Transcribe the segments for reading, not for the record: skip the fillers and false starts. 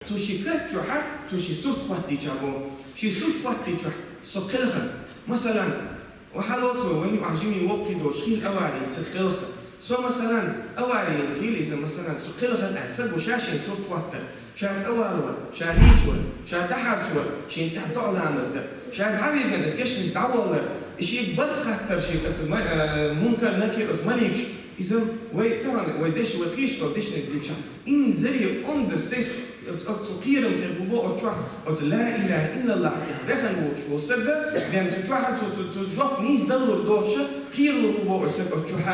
توشي كتشوحة توشي سوت واتي جابو شي سوت واتي جح سقلخن مثلا وحلوته وين عجيمي وقيدو شخيل أواري سقلخن سو مثلا أواري خيل إذا مثلا سقلخن أحسب وشاشين سوت واتر شاد أواروا شاليجوا شاد دحرجوا شين تحتو على مزدر شاد عبيد بس كش نتعوض شيء بد خطر شيء منكر نكر ماليش إذا ويترى ويدش وكيش ودش نديشان إن زي أندستيس أتصقيرم خربوبو أتوح لا إله إلا الله رخن وش وصدق لأن تتوح تتوح نيز دلور دوش خير لروبو أسب أتوح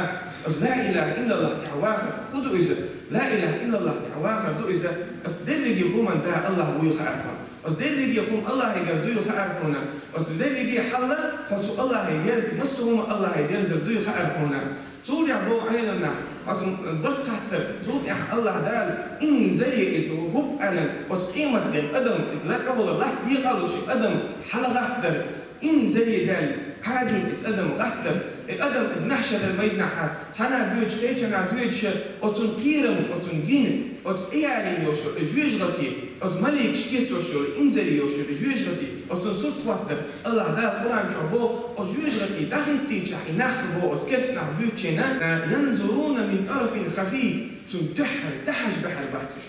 لا إله إلا الله تعواخر خذوا إذا لا إله إلا الله تعواخر دو إذا أفدل يقوم أن ده الله ويخارفه أصدق يقوم الله يقدر يخارفونه أصدق يجي حلا خلص الله يجلس مسهم الله يجلس دو يخارفونه تقول يا أبو عيننا أصلا بتخطر تقول يا الله دال إني زي إسه هو أنا وتقيمة الأدم لا قبل الله يقالوا شيء أدم حلا غحتر إن زي دال هذه أدم غحتر الأدم إذ نحشر الميدنحة تنا بيوج كيتنا بيوج أتنقيرم أتنجين أتيارين يوشر جوج غتي أتملك شتيت يوشر إنزلي يوشر جوج غتي أتنصت وقتر الله دا قرآن شعبو أجوج غتي دخلتي شحي نخبو أتكسنا بيوتشنا ينظرون من طرف خفي تنتحر تحج بحر بحتش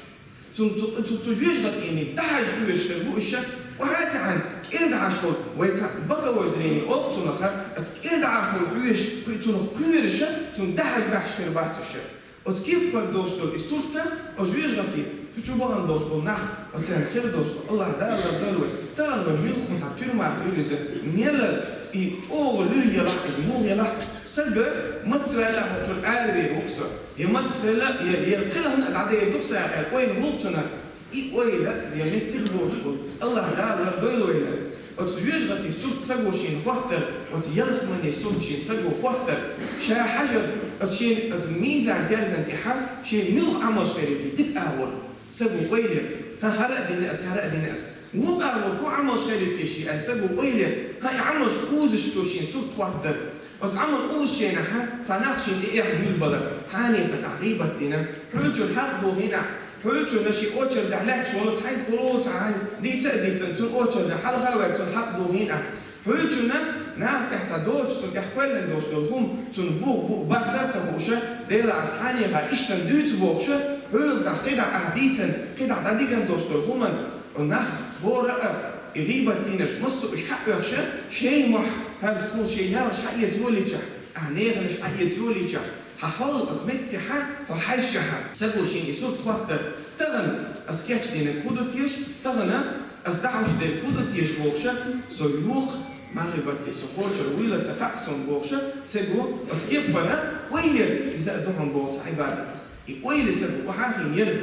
تجوج غتي إني تحج بيوش بوشة وهات عن كيد عشر ويتبقى وزريني أقطن خر كيد عشر عيش بيتون قيرشة تندحج بحشر بحتشة وتكيب بردوش دول السلطة أجوج غتي تشوفوا عن دوش بالنخ وتسمع خير دوش الله دار دلوي دار ميل خمسة مع خيرزة ميل أو لوري يلا مو يلا سجى ما تسأله شو عاري بوكسر يا ما تسأله يا كلهم العادية بوكسر وين بوكسنا ويلا يا متغلوش الله دار دلوي وتجوج غتي سوت سجوشين وقتر وتيلس مني سوتشين سجو وقتر شا حجر تشين ميزان درزن تحا شين ميل عمل شريتي تتأول سجو ويلر هرق الناس مو أول هو عمل شريتي شيء سجو ويلر هاي عمل كوزش توشين سوت وقتر وتعمل أول شيء نحا تناقشين إيه حبيل بلد حاني فتعقيبة دينا حلو الحق بو هنا حلو نشي أوتشر دحلح شو ولا تحين خلوص عن ديتن تون أوتشر دحلها وتون حق بو هنا حلو نا تحت دوش تون تحقل دوش دولهم تون بو بعثات بوشة ديلا عتحاني غا إشتن دوت بوشة حلو تحقيد عديتن قيد عديتن دوش دولهم ونخ بورقة غيبة دينش مصر إيش حق يخشى شيء مح هذا سكون شيء يارش حق يزولي جح عنيغ مش حق يزولي جح ححول أتمتحها وحشها سقول شيء يسوق توتر تغن أسكتش دين الكودو تيش تغنا أصدعوش دين الكودو تيش بوخشة سيوق مغربة سقوشر ويلا تفحصون بوخشة سقول أتكيب بنا ويلر إذا أدوهم بوخش عبادته ويلر سقول وحاخين ير